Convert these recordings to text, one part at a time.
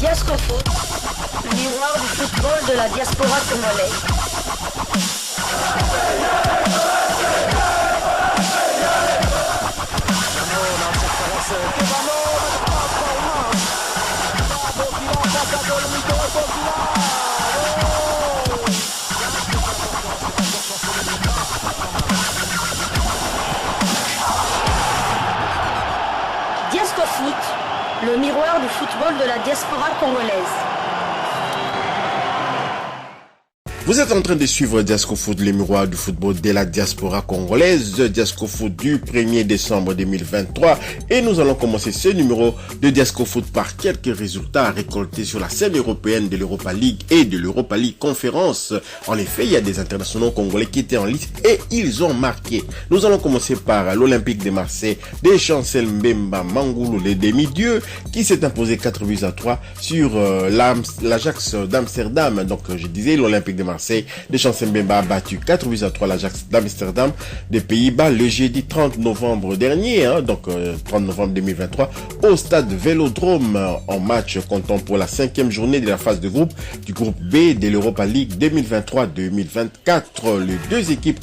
Diascofoot, le miroir du football de la diaspora congolaise. Diascofoot, le miroir du football de la diaspora congolaise. Vous êtes en train de suivre Diascofoot, les miroirs du football de la diaspora congolaise, Diascofoot du 1er décembre 2023. Et nous allons commencer ce numéro de Diascofoot par quelques résultats récoltés sur la scène européenne de l'Europa League et de l'Europa League Conference. En effet, il y a des internationaux congolais qui étaient en liste et ils ont marqué. Nous allons commencer par l'Olympique de Marseille de Chancel Mbemba Mangulu, les demi-dieux, qui s'est imposé 4-3 sur l'Ajax d'Amsterdam. Donc, je disais, l'Olympique de Marseille de Chancel Mbemba a battu 4-3 l'Ajax d'Amsterdam des Pays-Bas le jeudi 30 novembre dernier, 30 novembre 2023, au stade Vélodrome, en match comptant pour la 5e journée de la phase de groupe du groupe B de l'Europa League 2023-2024. Les deux équipes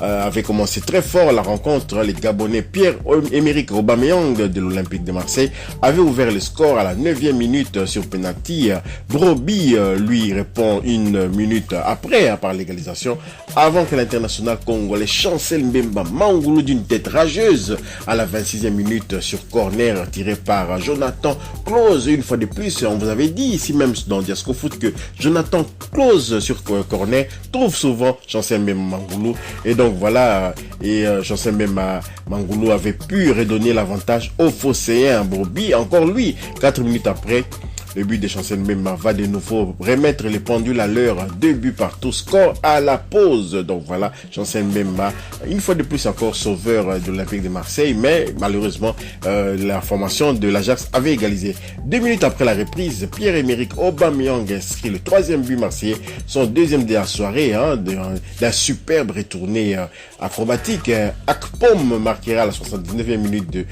avaient commencé très fort la rencontre. Les Gabonais Pierre-Emerick Aubameyang de l'Olympique de Marseille avait ouvert le score à la 9e minute sur penalty. Broby lui répond une minute après par l'égalisation, avant que l'international congolais Chancel Mbemba Mangulu d'une tête rageuse à la 26e minute sur corner tiré par Jonathan Klose. Une fois de plus, on vous avait dit ici même dans Diascofoot que Jonathan Klose sur corner trouve souvent Chancel Mbemba Mangulu, et donc voilà, Chancel Mbemba Mangulu avait pu redonner l'avantage au Phocéen Broby. Encore lui, 4 minutes après, le but de Chancel Mbemba va de nouveau remettre les pendules à l'heure. 2 buts partout, score à la pause. Donc voilà, Chancel Mbemba, une fois de plus encore sauveur de l'Olympique de Marseille, mais malheureusement, la formation de l'Ajax avait égalisé. 2 minutes après la reprise, Pierre-Emerick Aubameyang inscrit le 3e but marseillais, son 2e de la soirée, d'un superbe retourné acrobatique. Akpom marquera à la 79e minute de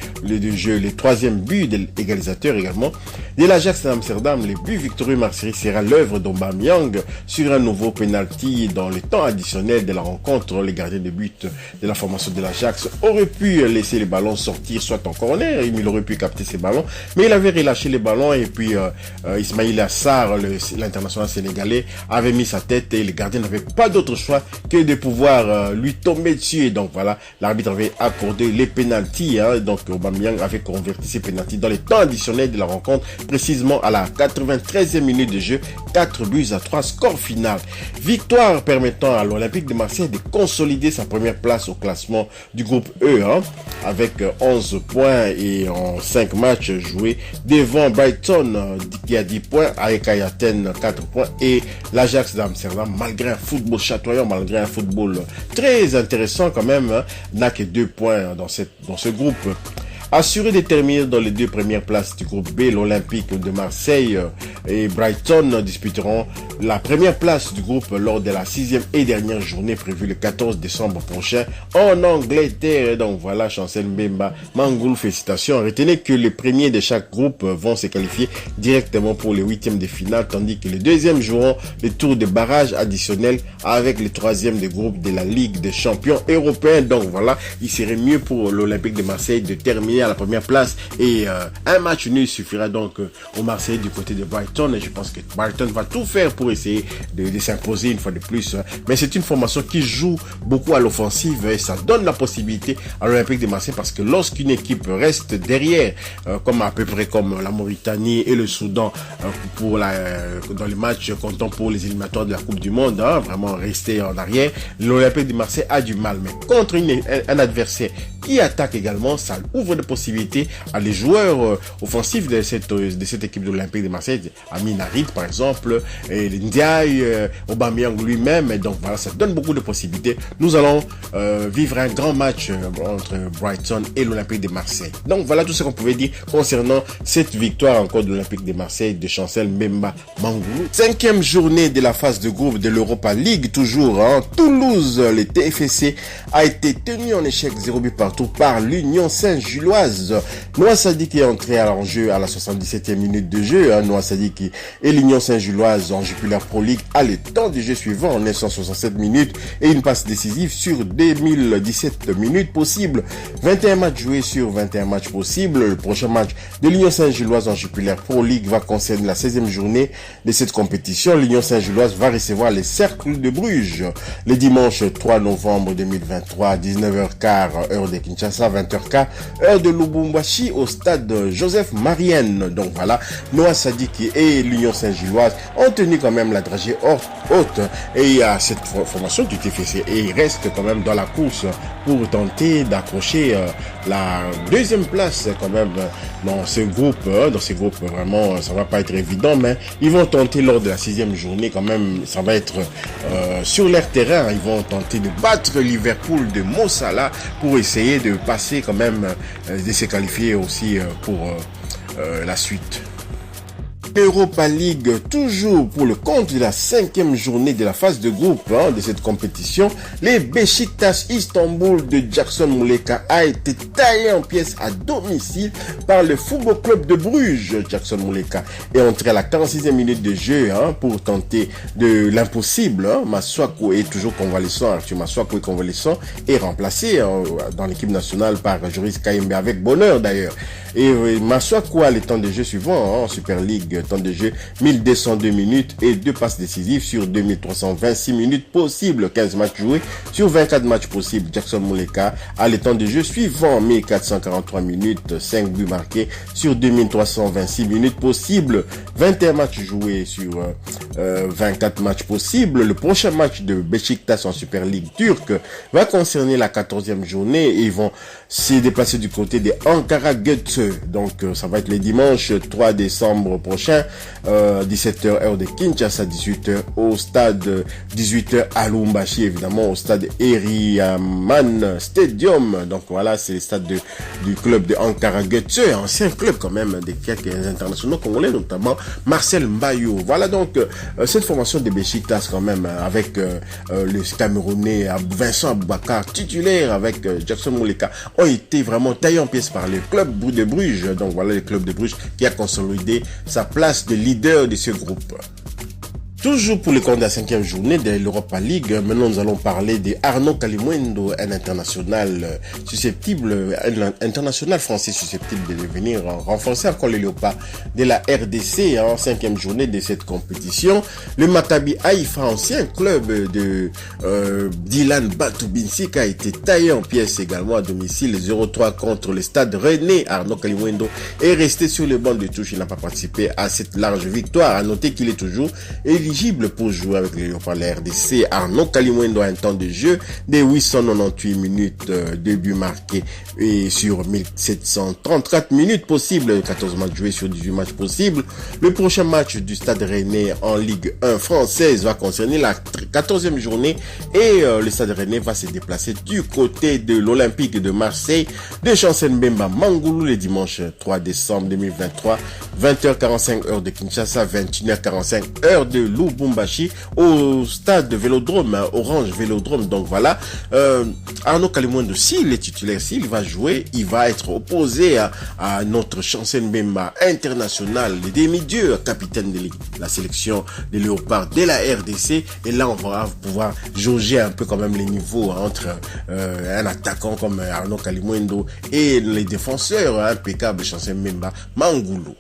jeu le 3e but de l'égalisateur également. De l'Ajax d'Amsterdam, les buts victorieux marseillais sera l'œuvre d'Aubameyang sur un nouveau penalty dans le temps additionnel de la rencontre. Les gardiens de but de la formation de l'Ajax auraient pu laisser les ballons sortir soit en corner, il aurait pu capter ces ballons, mais il avait relâché les ballons et puis Ismaïla Assar, l'international sénégalais, avait mis sa tête et les gardiens n'avaient pas d'autre choix que de pouvoir lui tomber dessus. Et donc voilà, l'arbitre avait accordé les penalties, donc Aubameyang avait converti ces penalties dans les temps additionnels de la rencontre, précisément à la 93e minute de jeu, 4-3, score final. Victoire permettant à l'Olympique de Marseille de consolider sa première place au classement du groupe E, avec 11 points et en 5 matchs joués, devant Brighton qui a 10 points, avec Athènes 4 points, et l'Ajax d'Amsterdam, malgré un football chatoyant, malgré un football très intéressant quand même, n'a que 2 points dans ce groupe. Assuré de terminer dans les 2 premières places du groupe B, l'Olympique de Marseille et Brighton disputeront la première place du groupe lors de la 6e et dernière journée prévue le 14 décembre prochain en Angleterre. Et donc voilà, Chancel Mbemba Mangulu, félicitations. Retenez que les premiers de chaque groupe vont se qualifier directement pour les 8e de finale, tandis que les 2e joueront le tour de barrage additionnel avec les 3e de groupe de la Ligue des champions européens. Donc voilà, il serait mieux pour l'Olympique de Marseille de terminer à la première place, et un match nul suffira donc aux Marseillais du côté de Brighton, et je pense que Brighton va tout faire pour essayer de s'imposer une fois de plus, mais c'est une formation qui joue beaucoup à l'offensive et ça donne la possibilité à l'Olympique de Marseille, parce que lorsqu'une équipe reste derrière, comme à peu près comme la Mauritanie et le Soudan dans les matchs comptant pour les éliminatoires de la Coupe du Monde, vraiment rester en arrière, l'Olympique de Marseille a du mal, mais contre un adversaire qui attaque également, ça ouvre des possibilités à les joueurs offensifs de cette équipe de l'Olympique de Marseille, Amin Harit par exemple, et Ndiaye, Aubameyang lui-même, et donc voilà, ça donne beaucoup de possibilités. Nous allons vivre un grand match entre Brighton et l'Olympique de Marseille. Donc voilà tout ce qu'on pouvait dire concernant cette victoire encore de l'Olympique de Marseille de Chancel Mbemba Mangulu. 5e journée de la phase de groupe de l'Europa League, toujours Toulouse, le TFC a été tenu en échec 0 but partout retour par l'Union Saint-Gilloise. Noah Sadik est entré en jeu à la 77e minute de jeu. Noah Sadik et l'Union Saint-Gilloise en Jupiler Pro League à le temps de jeu suivant en 967 minutes et une passe décisive sur 2017 minutes possibles. 21 matchs joués sur 21 matchs possibles. Le prochain match de l'Union Saint-Gilloise en Jupiler Pro League va concerner la 16e journée de cette compétition. L'Union Saint-Gilloise va recevoir les Cercles de Bruges le dimanche 3 novembre 2023 à 19h15 heure de Kinshasa, 20h15 heure de Lubumbashi au stade Joseph Marienne. Donc voilà, Noah Sadik et l'Union Saint-Gilloise ont tenu quand même la dragée haute et à cette formation du TFC et il reste quand même dans la course pour tenter d'accrocher la deuxième place quand même dans ce groupe. Dans ces groupes, vraiment, ça va pas être évident, mais ils vont tenter lors de la 6e journée quand même, ça va être sur leur terrain, ils vont tenter de battre Liverpool de Mo Salah pour essayer de passer quand même, de se qualifier aussi pour la suite. Europa League, toujours pour le compte de la 5e journée de la phase de groupe de cette compétition, les Beşiktaş Istanbul de Jackson Muleka a été taillé en pièces à domicile par le Football Club de Bruges. Jackson Muleka est entré à la 46e minute de jeu pour tenter de l'impossible. Masuaku est toujours convalescent, Arthur Masuaku est convalescent et remplacé dans l'équipe nationale par Joris Kayembe avec bonheur d'ailleurs. Et Masuaku a le temps de jeu suivant en Super League, temps de jeu 1202 minutes et 2 passes décisives sur 2326 minutes possibles, 15 matchs joués sur 24 matchs possibles. Jackson Muleka a le temps de jeu suivant 1443 minutes, 5 buts marqués sur 2326 minutes possibles, 21 matchs joués sur 24 matchs possibles. Le prochain match de Beşiktaş en Super League turque va concerner la 14e journée et ils vont se déplacer du côté des Ankara Gücü. Donc ça va être le dimanche 3 décembre prochain, 17h heure de Kinshasa, 18h au stade, 18h à Lubumbashi évidemment, au stade Eriaman Stadium. Donc voilà, c'est le stade du club de Ankara Gücü, ancien club quand même des quelques internationaux congolais, notamment Marcel Mbayo. Voilà donc cette formation de Beşiktaş quand même avec le Camerounais Vincent Aboubakar titulaire avec Jackson Muleka ont été vraiment taillés en pièces par le club de Bruges. Donc voilà le club de Bruges qui a consolidé sa place de leader de ce groupe. Toujours pour le compte de la 5e journée de l'Europa League, maintenant nous allons parler de Arnaud Kalimuendo, un international international français susceptible de devenir renforcer encore les léopards de la RDC en 5e journée de cette compétition. Le Maccabi Haïfa, ancien club de Dylan Batoubinski, a été taillé en pièces également à domicile 0-3 contre le Stade Rennais. Arnaud Kalimuendo est resté sur le banc de touche, il n'a pas participé à cette large victoire. À noter qu'il est toujours éligible pour jouer avec les Léopards de la RDC. Arnaud Kalimuendo a un temps de jeu de 898 minutes, 2 buts marqués et sur 1734 minutes possibles, 14 matchs joués sur 18 matchs possibles. Le prochain match du Stade Rennais en Ligue 1 française va concerner la 14e journée et le Stade Rennais va se déplacer du côté de l'Olympique de Marseille de Chancel Mbemba Mangoulou le dimanche 3 décembre 2023, 20h45 heure de Kinshasa, 21h45 heure de Lubumbashi au stade de Vélodrome, Orange Vélodrome. Donc voilà, Arnaud Kalimuendo, s'il est titulaire, s'il va jouer, il va être opposé à notre Chancel Mbemba international, le demi-dieu, capitaine de la sélection des Léopards de la RDC. Et là, on va pouvoir jauger un peu quand même les niveaux entre un attaquant comme Arnaud Kalimuendo et les défenseurs impeccables Chancel Mbemba Mangoulou.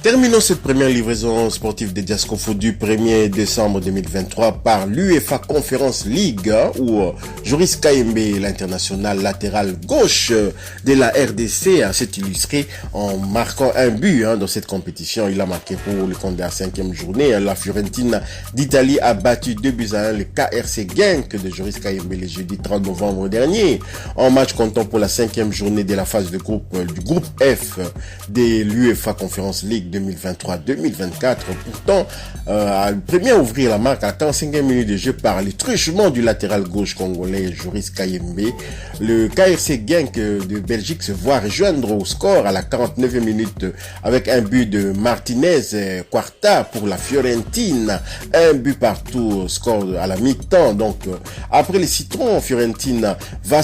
Terminons cette première livraison sportive de Diasco Foot du 1er décembre 2023 par l'UEFA Conference League où Joris Kayembe, l'international latéral gauche de la RDC, s'est illustré en marquant un but dans cette compétition. Il a marqué pour le compte de la 5e journée. La Fiorentina d'Italie a battu 2-1 le KRC Genk de Joris Kayembe le jeudi 30 novembre dernier. En match comptant pour la 5e journée de la phase de groupe du groupe F de l'UEFA Conference League 2023-2024. Pourtant, premier à ouvrir la marque à la 45e minute de jeu par le truchement du latéral gauche congolais Joris Kayembe. Le KRC Genk de Belgique se voit rejoindre au score à la 49e minute avec un but de Martinez Quarta pour la Fiorentina. Un but partout, score à la mi-temps. Donc, après les citrons, Fiorentina va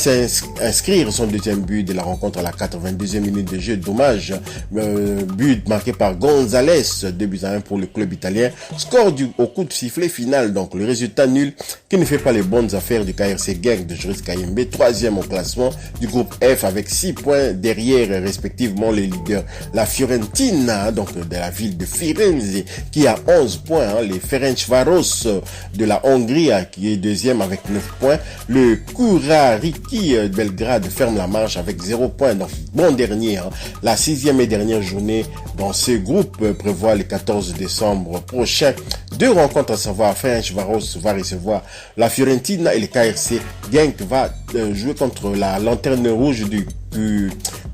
inscrire son deuxième but de la rencontre à la 82e minute de jeu. Dommage, but marqué par Gonzalez, 2-1 pour le club italien. Score au coup de sifflet final. Donc, le résultat nul qui ne fait pas les bonnes affaires du KRC Genk de Joris Kayembe, troisième au classement du groupe F avec 6 points derrière respectivement les leaders. La Fiorentina, donc de la ville de Firenze, qui a 11 points. Les Ferencváros de la Hongrie, qui est deuxième avec 9 points. Le Kurariki Belgrade ferme la marche avec 0 points. Donc, bon dernier. La 6e et dernière journée dans ce groupe prévoit le 14 décembre prochain. 2 rencontres, à savoir Ferencváros va recevoir la Fiorentina et le KRC Genk va jouer contre la lanterne rouge du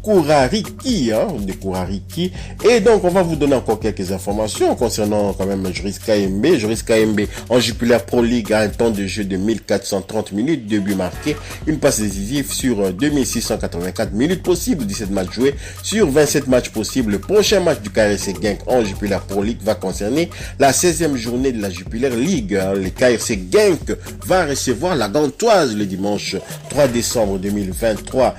Kurariki, de Kurariki. Et donc, on va vous donner encore quelques informations concernant quand même Joris Kayembe. Joris Kayembe en Jupiler Pro League a un temps de jeu de 1430 minutes, 2 buts marqués, une passe décisive sur 2684 minutes possibles, 17 matchs joués sur 27 matchs possibles. Le prochain match du KRC Genk en Jupiler Pro League va concerner la 16e journée de la Jupiler League. Le KRC Genk va recevoir la Gantoise le dimanche 3 décembre 2023,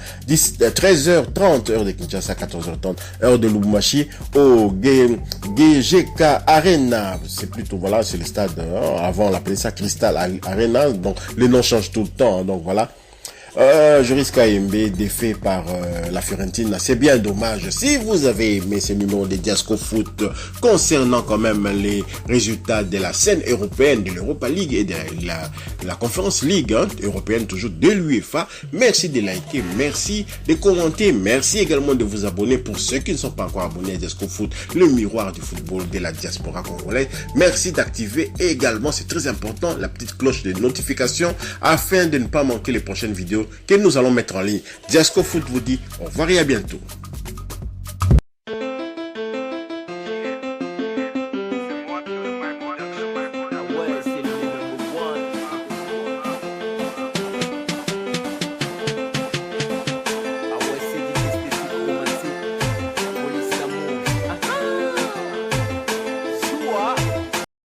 13h30, heure de Kinshasa, 14h30, heure de Lubumbashi, au GGK Arena. C'est plutôt, voilà, c'est le stade, avant on l'appelait ça Crystal Arena, donc le nom change tout le temps, donc voilà. Joris Kayembe défait par la Fiorentina, c'est bien dommage. Si vous avez aimé ce numéro de Diasco Foot concernant quand même les résultats de la scène européenne, de l'Europa League et de la Conference League européenne, toujours de l'UEFA, merci de liker, merci de commenter, merci également de vous abonner pour ceux qui ne sont pas encore abonnés à Diasco Foot, le miroir du football de la diaspora congolaise. Merci d'activer également, c'est très important, la petite cloche de notification afin de ne pas manquer les prochaines vidéos que nous allons mettre en ligne. Diasco Foot vous dit au revoir et à bientôt.